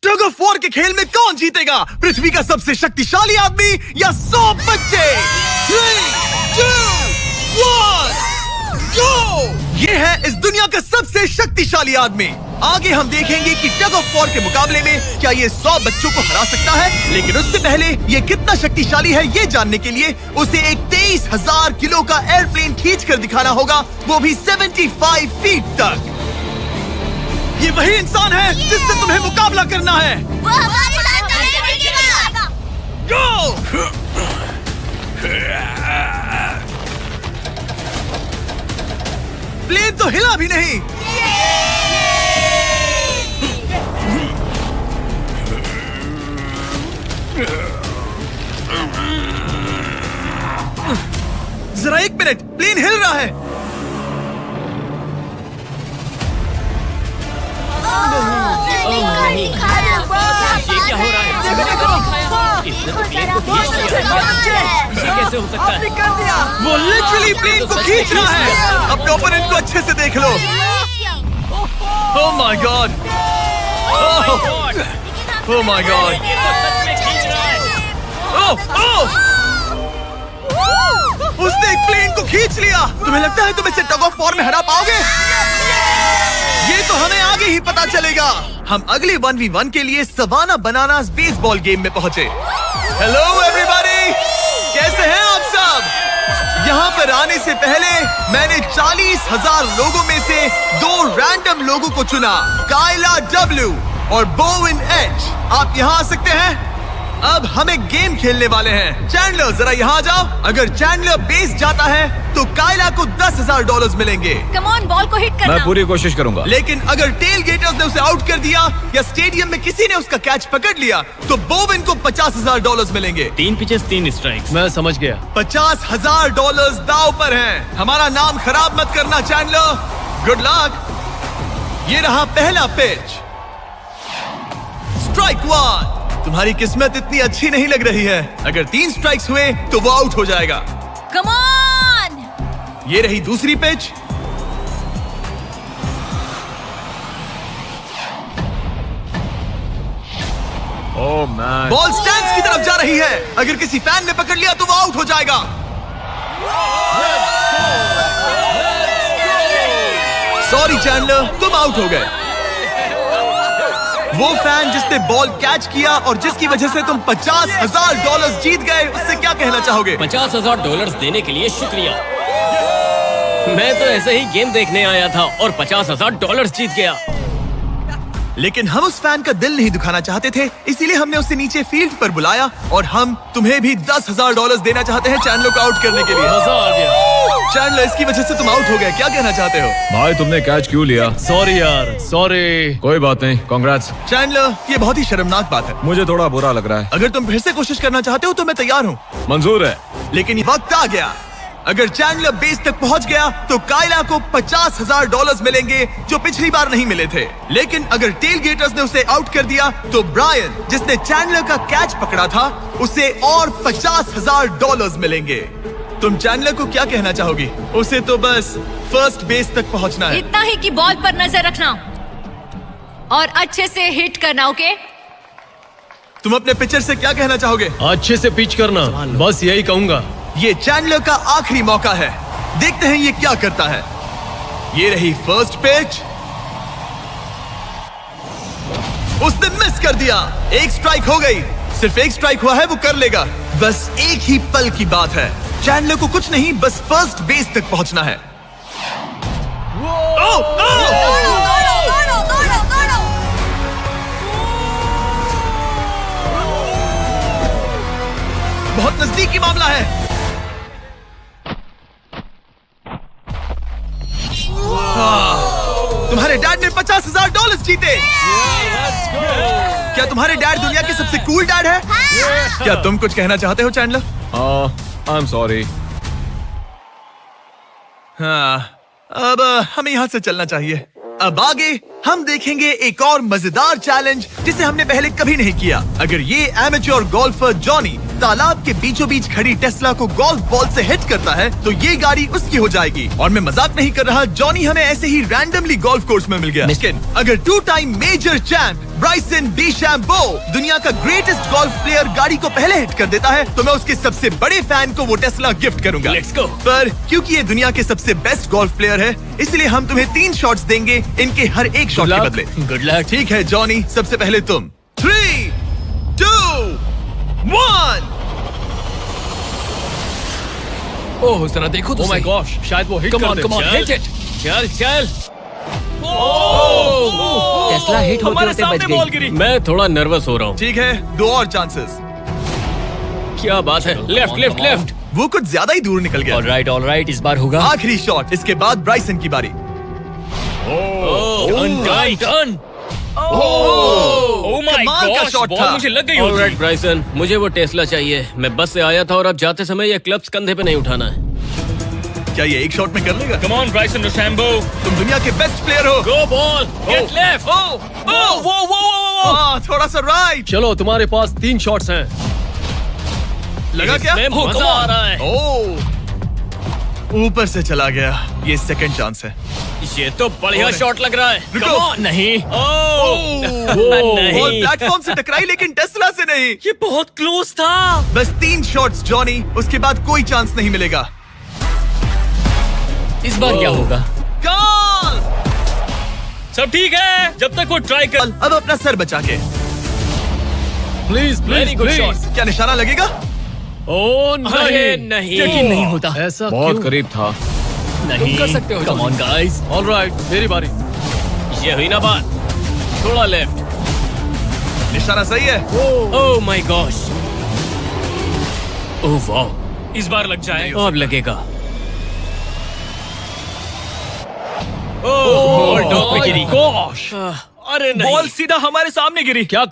Tug of war के खेल में कौन जीतेगा? पृथ्वी का सबसे शक्तिशाली आदमी या 100 बच्चे? 3, 2, 1, गो! ये है इस दुनिया का सबसे शक्तिशाली आदमी। आगे हम देखेंगे कि टग ऑफ वॉर के मुकाबले में क्या ये 100 बच्चों को हरा सकता है, लेकिन उससे पहले ये कितना शक्तिशाली है ये जानने के लिए उसे एक 23,000 किलो का एयरप्लेन खींच कर दिखाना होगा, वो भी 75 फीट तक। ये वही इंसान है जिससे तुम्हें मुकाबला करना है। वो हमारे साथ नहीं गिरेगा। गो! प्लेन तो हिला भी नहीं। जरा एक मिनट, प्लेन हिल रहा है। ये क्या हो रहा है? इसने तो प्लेन को खींच लिया। ये कैसे हो सकता है? वो लिटरली प्लेन को खींच रहा है। अपने ओपोनेंट को अच्छे से देख लो। Oh my God! Oh my God! ये तो सच में खींच रहा है। ओह! उसने एक प्लेन को खींच लिया। तुम्हें लगता है तुम इसे टग ऑफ वॉर में हरा पाओगे? ये तो हमें आगे ही पता चलेगा। हम अगले 1v1 के लिए सवाना बनानास बेसबॉल गेम में पहुंचे। हेलो एवरीबॉडी, कैसे हैं आप सब? यहाँ पर आने से पहले मैंने 40,000 लोगों में से 2 रैंडम लोगों को चुना, काइला W और बोविन H। आप यहाँ आ सकते हैं। अब हमें गेम खेलने वाले हैं। चैंडलर जरा यहाँ जाओ। अगर चैंडलर बेस जाता है तो काइला को $10,000 मिलेंगे। कम ऑन, बॉल को हिट करना। मैं पूरी कोशिश करूंगा। लेकिन अगर टेल गेटर्स ने उसे आउट कर दिया या स्टेडियम में किसी ने उसका कैच पकड़ लिया तो बोविन को $50,000 मिलेंगे। 3 पिचेस 3 स्ट्राइक्स। मैं समझ गया। $50,000 दाव पर हैं। हमारा नाम खराब मत करना चैंडलर। Good luck. ये रहा पहला पिच। स्ट्राइक 1। तुम्हारी किस्मत इतनी अच्छी नहीं लग रही है। अगर 3 स्ट्राइक्स हुए तो वो आउट हो जाएगा। Come on. ये रही दूसरी pitch. Oh man! Ball stands की तरफ जा रही है। अगर किसी फैन ने पकड़ लिया तो वो आउट हो जाएगा। सॉरी चैंडलर, तुम आउट हो गए। वो फैन जिसने बॉल कैच किया और जिसकी वजह से तुम $50,000 जीत गए, उससे क्या कहना चाहोगे? $50,000 देने के लिए शुक्रिया। मैं तो ऐसे ही गेम देखने आया था और $50,000 जीत गया। लेकिन हम उस फैन का दिल नहीं दुखाना चाहते थे, इसीलिए हमने उसे नीचे फील्ड पर बुलाया और हम तुम्हें भी $10,000 देना चाहते हैं चैंडलर को आउट करने के लिए। मजा आ गया। चैंडलर, इसकी वजह से तुम आउट हो गए, क्या कहना चाहते हो? भाई तुमने कैच क्यों लिया? सॉरी यार, सॉरी। कोई बात नहीं, कांग्रेट्स। चैंडलर, ये बहुत ही शर्मनाक बात है। मुझे थोड़ा बुरा लग रहा है। अगर तुम फिर से कोशिश करना चाहते हो तो मैं तैयार हूँ, मंजूर है। लेकिन ये वक्त आ गया। अगर चैंडलर बेस तक पहुंच गया तो काइला को $50,000 मिलेंगे जो पिछली बार नहीं मिले थे। लेकिन अगर टेल गेटर्स ने उसे आउट कर दिया तो ब्रायन, जिसने चैंडलर का कैच पकड़ा था, उसे और $50,000 मिलेंगे। तुम चैंडलर को क्या कहना चाहोगी? उसे तो बस फर्स्ट बेस तक पहुंचना है। इतना ही कि बॉल पर नजर रखना और अच्छे से हिट करना। ओके? तुम अपने पिचर से क्या कहना चाहोगे? अच्छे से पिच करना, बस यही कहूंगा। ये चैंडलर का आखिरी मौका है। देखते हैं ये क्या करता है। ये रही फर्स्ट पिच। उसने मिस कर दिया। एक स्ट्राइक हो गई। सिर्फ एक स्ट्राइक हुआ है, वो कर लेगा। बस एक ही पल की बात है। चैंडलर को कुछ नहीं, बस फर्स्ट बेस तक पहुंचना है। बहुत नजदीकी मामला है। तुम्हारे डैड ने $50,000 जीते। क्या तुम्हारे डैड दुनिया के सबसे कूल डैड है? क्या तुम कुछ कहना चाहते हो चैंडलर? I am sorry. हाँ, अब हमें यहाँ से चलना चाहिए। अब आगे हम देखेंगे एक और मजेदार चैलेंज जिसे हमने पहले कभी नहीं किया। अगर ये एमेच्योर गोल्फर जॉनी तालाब के बीचों बीच खड़ी टेस्ला को गोल्फ बॉल से हिट करता है तो ये गाड़ी उसकी हो जाएगी। और मैं मजाक नहीं कर रहा, जॉनी हमें ऐसे ही रैंडमली गोल्फ कोर्स में मिल गया। लेकिन अगर 2 टाइम मेजर चैंप ब्राइसन डीचैम्बो दुनिया का ग्रेटेस्ट गोल्फ प्लेयर गाड़ी को पहले हिट कर देता है तो मैं उसके सबसे बड़े फैन को वो टेस्ला गिफ्ट करूंगा। Let's go। पर क्योंकि ये दुनिया के सबसे बेस्ट गोल्फ प्लेयर है इसलिए हम तुम्हें 3 शॉट्स देंगे, इनके हर एक शॉट के बदले। Good luck. ठीक है जॉनी, सबसे पहले तुम। 3, 2, 1। ओह जरा देखो तो माय गॉश, शायद वो हिट कर दे। Come on hit it. चल चल। टेस्ला हिट होते होते बच गई। मैं थोड़ा नर्वस हो रहा हूँ। ठीक है, 2 और चांसेस। क्या बात है। Left left left. वो कुछ ज्यादा ही दूर निकल गया। ऑलराइट, इस बार होगा। आखिरी शॉट, इसके बाद ब्राइसन की बारी। डन। ओह माय कमाल का गॉश, शॉट बॉल था। मुझे लग गई। ऑलराइट ब्राइसन, मुझे वो टेस्ला चाहिए। मैं बस से आया था और अब जाते समय ये क्लब्स कंधे पे नहीं उठाना है। क्या ये एक शॉट में कर लेगा? कम ऑन ब्राइसन डीचैम्बो, तुम दुनिया के बेस्ट प्लेयर हो। गो बॉल, गेट लेफ्ट। वो थोड़ा सा राइट। चलो तुम्हारे पास 3 शॉट्स हैं। लगा क्या? मजा आ रहा है। ऊपर से चला गया। ये सेकंड चांस है। ये तो बढ़िया शॉट लग रहा है। रुको। Come on, नहीं। बॉल नहीं। प्लेटफॉर्म से टकराई लेकिन टेस्ला से नहीं। ये बहुत क्लोज था। बस 3 शॉट्स जॉनी, उसके बाद कोई चांस नहीं मिलेगा। इस बार क्या होगा? कॉल। सब ठीक है जब तक वो ट्राई कर। अब अपना सर बचा के। Please Very good shot। क्या निशाना लगेगा? ओह नहीं, यकीन नहीं होता। ऐसा बहुत करीब था। नहीं कर सकते हो। Come on guys. ऑलराइट, मेरी बारी। ये हुई ना बात। थोड़ा लेफ्ट। निशाना सही है। Oh my gosh. ओह वाह, इस बार लग जाए। अब लगेगा। ओह टॉप पे गिरी। गॉश, अरे नहीं, बॉल सीधा हमारे सामने गिरी। क्या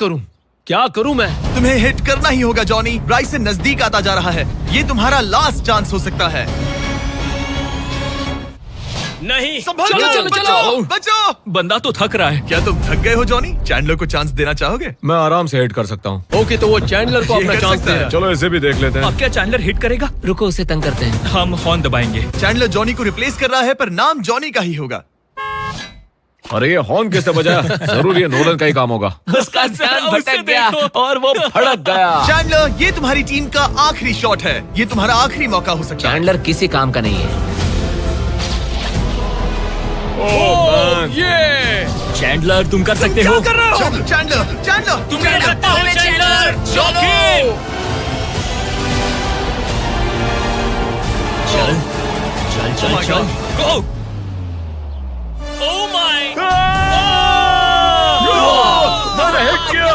करूं मैं? तुम्हें हिट करना ही होगा जॉनी। ब्राइसन नजदीक आता जा रहा है। ये तुम्हारा लास्ट चांस हो सकता है। नहीं, संभल चलो के, चलो बचो, चलो। बचो। बंदा तो थक रहा है। क्या तुम थक गए हो जॉनी? चैंडलर को चांस देना चाहोगे? मैं आराम से हिट कर सकता हूँ। ओके, तो वो चैंडलर को ये अपना कर चांस सकता दे है। रहा है। चलो इसे भी देख लेते हैं। अब क्या चैंडलर हिट करेगा? रुको उसे तंग करते हैं। हम हॉर्न दबाएंगे। चैंडलर जॉनी को रिप्लेस कर रहा है पर नाम जॉनी का ही होगा। अरे ये हॉर्न किसने बजाया? जरूर ये नोलन का ही काम होगा। उसका ध्यान भटक गया और वो भड़क गया। चैंडलर, ये तुम्हारी टीम का आखिरी शॉट है। ये तुम्हारा आखिरी मौका हो सकता है। चैंडलर किसी काम का नहीं है। ये चैंडलर, तुम कर सकते हो। क्या कर रहे हो? चैंडलर, चैंडलर, तुम कर सकते हो चैंडलर। चलो। चल चल Oh चल my चल। God. गो। Oh my. मैंने हिट किया।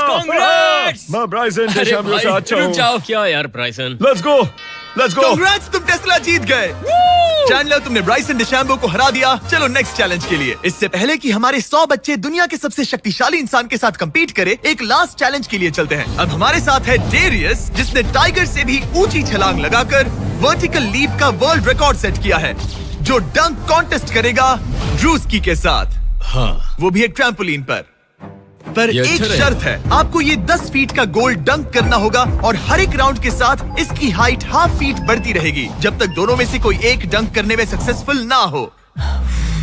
कांग्रेट्स। मैं ब्राइसन अरे डीचैम्बो से भाई, अच्छा रुक हूँ। जाओ। क्या यार ब्राइसन? Let's go, let's go. Congrats, तुम टेस्ला जीत गए। चैंडलर, तुमने ब्राइसन डीचैम्बो को हरा दिया। चलो नेक्स्ट चैलेंज के लिए। इससे पहले कि हमारे 100 बच्चे दुनिया के सबसे शक्तिशाली इंसान के साथ compete करे, एक लास्ट चैलेंज के लिए चलते हैं। अब हमारे साथ है डेरियस, जिसने टाइगर से भी ऊंची छलांग लगाकर वर्टिकल लीप का वर्ल्ड रिकॉर्ड सेट किया है, जो डंक कॉन्टेस्ट करेगा ड्रूस्की के साथ। हाँ, वो भी एक ट्रैम्पोलिन पर ये एक अच्छा रहेगा। शर्त है, आपको ये 10 फीट का गोल डंक करना होगा और हर एक राउंड के साथ इसकी हाइट ½ फीट बढ़ती रहेगी जब तक दोनों में से कोई एक डंक करने में सक्सेसफुल ना हो।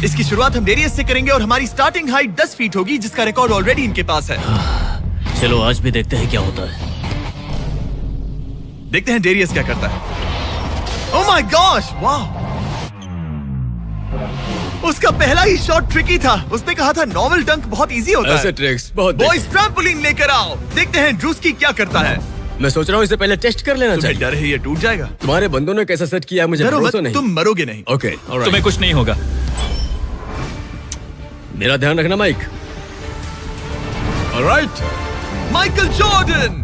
इसकी शुरुआत हम डेरियस से करेंगे और हमारी स्टार्टिंग हाइट 10 फीट होगी, जिसका रिकॉर्ड ऑलरेडी इनके पास है। चलो आज भी देखते हैं क्या होता है। देखते हैं डेरियस क्या करता है। ओह माय गॉश, वाह! उसका पहला ही शॉट ट्रिकी था। उसने कहा था नॉर्मल डंक बहुत इजी होता ऐसे है। ट्रिक्स बहुत बॉयज, ट्रैम्पोलिन लेकर आओ। देखते हैं ड्रूस्की क्या करता है। मैं सोच रहा हूँ इसे पहले टेस्ट कर लेना तुम्हें चाहिए। डर है ये टूट जाएगा? तुम्हारे बंदों ने कैसा सेट किया है मुझे डरो मत, भरोसा नहीं। तुम मरोगे नहीं। ओके, तुम्हें कुछ नहीं होगा। मेरा ध्यान रखना माइक। Alright, Michael Jordan.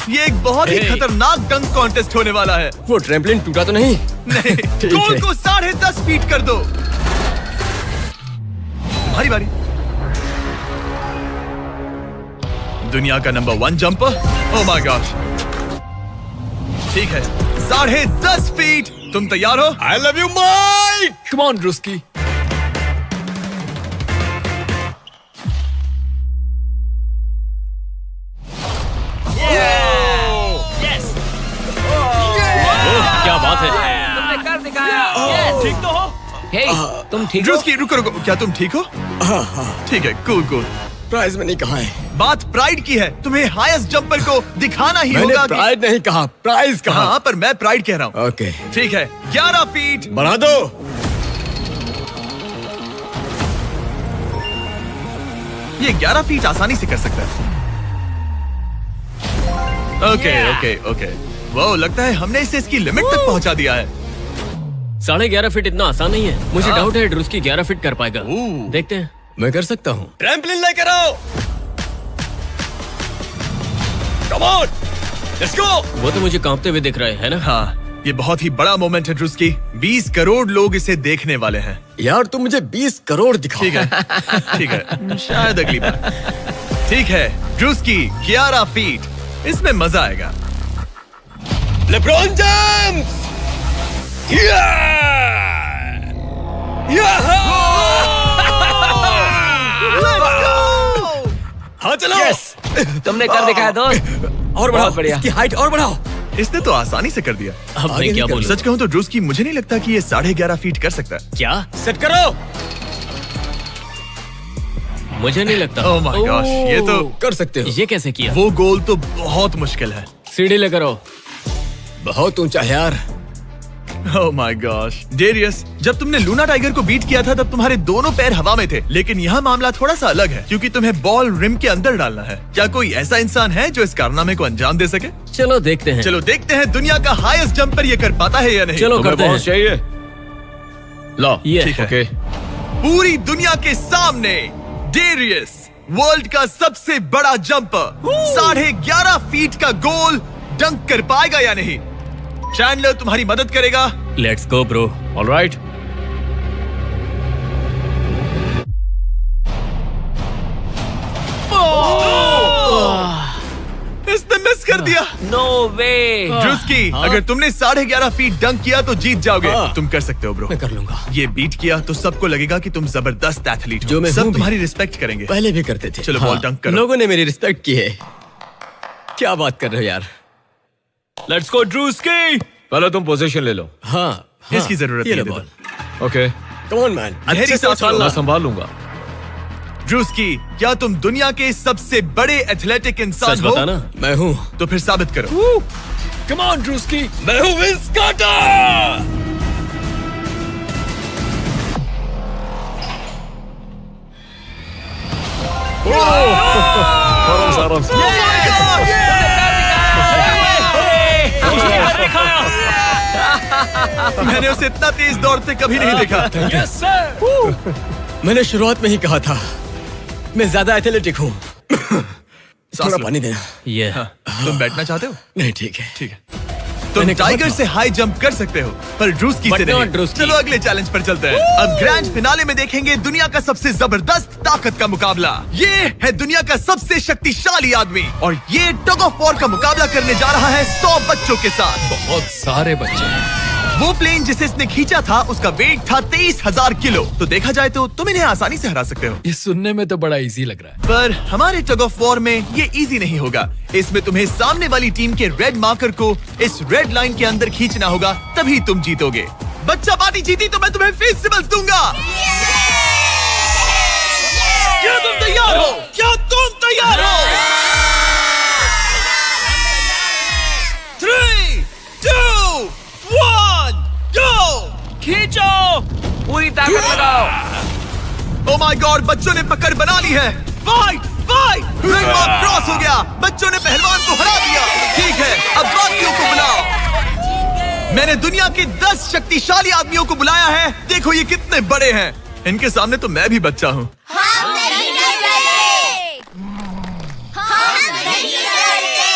ये एक बहुत ही Hey. खतरनाक डंक कॉन्टेस्ट होने वाला है। वो ट्रैम्पलिन टूटा तो नहीं? नहीं, ठीक गोल है। को 10.5 फीट कर दो। तुम्हारी बारी। दुनिया का number 1 jumper. Oh my gosh, ठीक है, 10.5 फीट। तुम तैयार हो? I love you, Mike! Come on Druski. क्या बात है? तुमने कर दिखाया। ठीक तो हो? हे, तुम ठीक हो? ड्रूस्की रुको रुको, क्या तुम ठीक हो? ठीक है, कूल कूल। प्राइज मैंने कहा है। बात प्राइड की है, तुम्हें हाईएस्ट जंपर को दिखाना ही मैंने होगा प्राइड नहीं कहा, प्राइज कहा। हाँ, पर मैं प्राइड कह रहा हूँ। ओके, ठीक है, 11 फीट। बढ़ा दो। ये 11 फीट आसानी से कर सकता है। ओके ओके ओके, वो लगता है हमने इसे इसकी लिमिट तक पहुंचा दिया है। 11.5 फीट इतना आसान नहीं है। मुझे हाँ। डाउट है ड्रूस्की 11 फीट कर पाएगा। ओह। देखते हैं। मैं कर सकता हूँ। ट्रैम्पलिन लेकर आओ। Come on, let's go. वो तो मुझे कांपते हुए दिख रहे हैं ना। हाँ, ये बहुत ही बड़ा मोमेंट है ड्रूस्की। 20 करोड़ लोग इसे देखने वाले हैं। यार तुम मुझे 20 करोड़ दिखाओ। ठीक है ठीक है, शायद अगली बार। ठीक है ड्रूस्की, 11 फीट, इसमें मजा आएगा। LeBron James. हाँ चलो। तुमने कर दिखाया दोस्त। और बढ़ाओ, बहुत बढ़िया। इसकी हाइट और बढ़ाओ। इसने तो आसानी से कर दिया। अब आगे मैं क्या निकल। बोलूं? सच कहूं तो ड्रूस्की, मुझे नहीं लगता कि ये 11.5 फीट कर सकता है। क्या? सेट करो। मुझे नहीं लगता। Oh my gosh, ये तो कर सकते हो। ये कैसे किया? वो गोल तो बहुत मुश्किल है। सीढ़ी लेकर आओ। बहुत ऊंचा है यार। Oh my gosh, डेरियस, जब तुमने लूना टाइगर को बीट किया था तब तुम्हारे दोनों पैर हवा में थे, लेकिन यहाँ मामला थोड़ा सा अलग है क्योंकि तुम्हें बॉल रिम के अंदर डालना है। क्या कोई ऐसा इंसान है जो इस कारनामे को अंजाम दे सके? चलो देखते हैं। चलो देखते हैं दुनिया का हाईएस्ट जंपर ये कर पाता है या नहीं। चलो तुम्हें करते हैं। बॉस चाहिए? लो, ये ठीक है। ओके। पूरी दुनिया के सामने डेरियस, वर्ल्ड का सबसे बड़ा जंपर, 11.5 फीट का गोल डंक कर पाएगा या नहीं? चैंडलर तुम्हारी मदद करेगा। Let's go bro. ऑलराइट। इसने मिस कर दिया। नो वे। ड्रूस्की, अगर तुमने 11.5 फीट डंक किया तो जीत जाओगे। हाँ। तुम कर सकते हो ब्रो। मैं कर लूंगा। ये बीट किया तो सबको लगेगा कि तुम जबरदस्त एथलीट हो। जो मैं सब हूं भी। तुम्हारी रिस्पेक्ट करेंगे। पहले भी करते थे। चलो, बॉल डंक करो। लोगों ने मेरी रिस्पेक्ट की है। क्या बात कर रहे हो यार। Let's go Druski. पहले तुम पोजीशन ले लो। हाँ, इसकी जरूरत ये नहीं लो है, ball. Okay, come on man, गहरी अच्छे से सांस लो। उछालना। मैं संभाल लूंगा। ड्रूस्की, क्या तुम दुनिया के सबसे बड़े एथलेटिक इंसान सच हो? बताना। मैं हूँ। तो फिर साबित करो। Come on Druski. मैं हूँ विंस कार्टर। आराम से। मैंने उसे इतना तेज दौड़ते कभी नहीं देखा। Yes sir. मैंने शुरुआत में ही कहा था, मैं ज्यादा एथलेटिक हूँ। थोड़ा लो। पानी देना। ये तुम बैठना चाहते हो? नहीं, ठीक है। ठीक है। तुम मैंने कहा टाइगर था। से हाई जंप कर सकते हो, पर ड्रूस्की But से not नहीं। ड्रूस्की। चलो अगले चैलेंज पर चलते हैं। अब ग्रैंड फिनाले में देखेंगे दुनिया का सबसे जबरदस्त ताकत का मुकाबला। ये है दुनिया का सबसे शक्तिशाली आदमी और ये टग ऑफ वॉर का मुकाबला करने जा रहा है 100 बच्चों के साथ। बहुत सारे बच्चे हैं। वो प्लेन जिसे इसने खींचा था उसका वेट था 23,000 किलो। तो देखा जाए तो तुम इन्हें आसानी से हरा सकते हो। ये सुनने में तो बड़ा इजी लग रहा है। पर हमारे टग ऑफ वॉर में ये इजी नहीं होगा। इसमें तुम्हें सामने वाली टीम के रेड मार्कर को इस रेड लाइन के अंदर खींचना होगा, तभी तुम जीतोगे। बच्चा पार्टी जीती तो मैं तुम्हें फेस्टिवल्स दूंगा। क्या तुम तैयार हो? क्या तुम तैयार हो? 3, 2, 1, go! खींचो। पूरी ताकत लगाओ। ओ माय गॉड, बच्चों ने पकड़ बना ली है। Fight fight, red mark cross हो गया। बच्चों ने पहलवान को हरा दिया। ठीक है, अब बाकियों को बुलाओ। मैंने दुनिया के 10 शक्तिशाली आदमियों को बुलाया है। देखो ये कितने बड़े हैं। इनके सामने तो मैं भी बच्चा हूँ। हम नहीं डरते। हम नहीं डरते।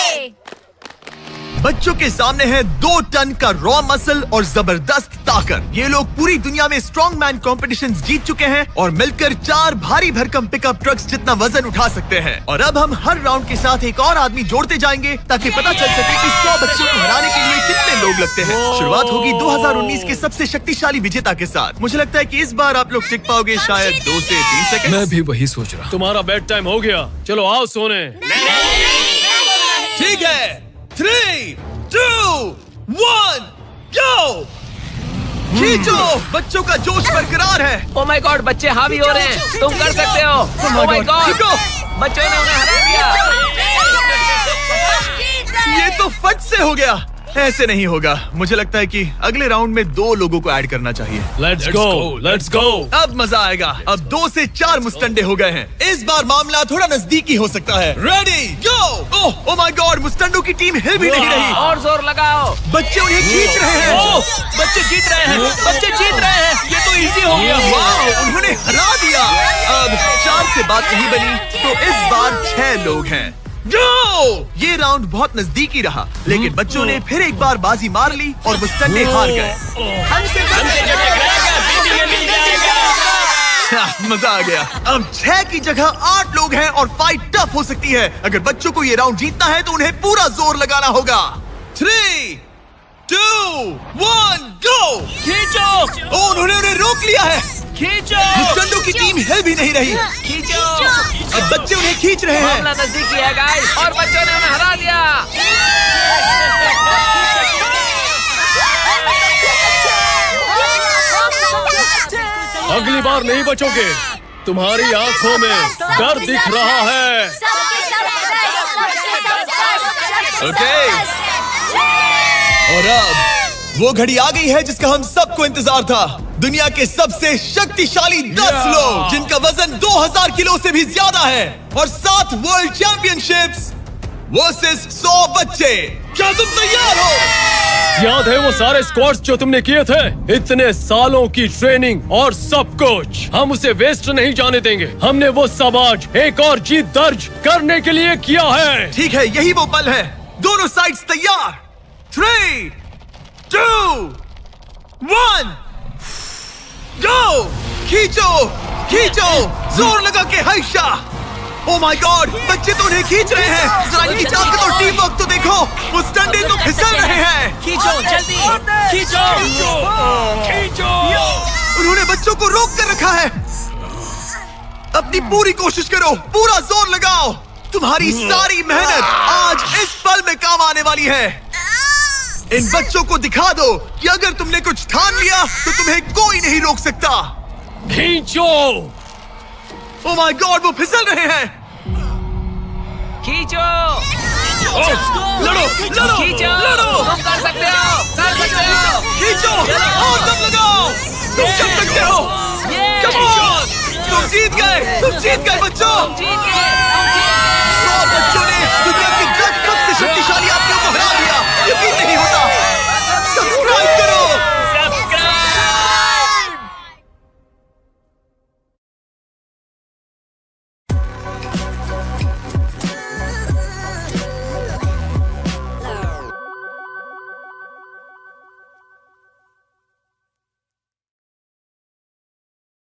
बच्चों के सामने है 2 टन का रॉ मसल और जबरदस्त ताकत। ये लोग पूरी दुनिया में स्ट्रॉन्ग मैन कॉम्पिटिशंस जीत चुके हैं और मिलकर 4 भारी भरकम पिकअप ट्रक्स जितना वजन उठा सकते हैं। और अब हम हर राउंड के साथ एक और आदमी जोड़ते जाएंगे ताकि पता चल सके कि 100 बच्चों को हराने के लिए कितने लोग लगते हैं। शुरुआत होगी 2019 के सबसे शक्तिशाली विजेता के साथ। मुझे लगता है कि इस बार आप लोग टिक पाओगे शायद 2 से 3 सेकंड। मैं भी वही सोच रहा। तुम्हारा बेड टाइम हो गया, चलो आओ सोने। ठीक है, 3, 2, 1, go! खींचो! बच्चों का जोश बरकरार है। ओ माय गॉड, बच्चे हावी हो रहे हैं। तुम कर सकते हो। ओ माय गॉड, बच्चों ने उन्हें हरा दिया। ये तो फट से हो गया। ऐसे नहीं होगा। मुझे लगता है कि अगले राउंड में 2 लोगों को ऐड करना चाहिए। Let's go, let's go. अब मजा आएगा। अब 2 से 4 मुस्टंडे हो गए हैं। इस बार मामला थोड़ा नजदीकी हो सकता है। Ready, go! Oh my God, मुस्टंडों की टीम हिल भी नहीं रही। और जोर लगाओ। बच्चे उन्हें खींच रहे हैं। बच्चे जीत रहे हैं, बच्चे जीत रहे हैं। ये तो इजी हो गया। वाह, उन्होंने हरा दिया। अब 4 से बात नहीं बनी तो इस बार 6 लोग हैं। गो! ये राउंड बहुत नजदीकी रहा, लेकिन बच्चों ने फिर एक बार बाजी मार ली और मुस्टंडे हार गए। मजा आ गया। अब 6 की जगह 8 लोग हैं और फाइट टफ हो सकती है। अगर बच्चों को ये राउंड जीतना है तो उन्हें पूरा जोर लगाना होगा। 3, 2, 1, गो! खींचो, ओ, उन्होंने रोक लिया है। खींचो, मुस्टंडों की टीम हिल भी नहीं रही। खींचो। अब बच्चे उन्हें खींच रहे हैं। मामला नजदीकी है गाइस, और बच्चों ने उन्हें हरा दिया। अगली बार नहीं बचोगे। तुम्हारी आंखों में डर दिख रहा है। ओके। और अब वो घड़ी आ गई है जिसका हम सबको इंतजार था। दुनिया के सबसे शक्तिशाली 10 लोग जिनका वजन 2000 किलो से भी ज्यादा है और 7 वर्ल्ड चैंपियनशिप्स वर्सेस 100 बच्चे। क्या तुम तैयार हो? याद है वो सारे स्क्वाट्स जो तुमने किए थे? इतने सालों की ट्रेनिंग और सब कुछ, हम उसे वेस्ट नहीं जाने देंगे। हमने वो सब आज एक और जीत दर्ज करने के लिए किया है। ठीक है, यही वो पल है। दोनों साइड्स तैयार। 3, 2, 1, गो! खींचो, खींचो, जोर लगा के हैशा। ओह माय गॉड, बच्चे तो उन्हें खींच रहे हैं। जरा इनकी ताकत और टीम वर्क तो देखो। वो स्टंडे तो फिसल रहे हैं। खींचो, जल्दी खींचो, खींचो। उन्होंने बच्चों को रोक कर रखा है। अपनी पूरी कोशिश करो, पूरा जोर लगाओ। तुम्हारी सारी मेहनत आज इस पल में काम आने वाली है। इन बच्चों को दिखा दो कि अगर तुमने कुछ ठान लिया तो तुम्हें कोई नहीं रोक सकता। खींचो। ओह माय गॉड, वो फिसल रहे हैं। खींचो, लड़ो, लड़ो, खींचो। लड़ो। तुम कर सकते हो, कर सकते हो। खींचो और दम लगाओ। तुम कर सकते हो। Come on! तुम जीत गए बच्चों। जीत गए, तुम जीत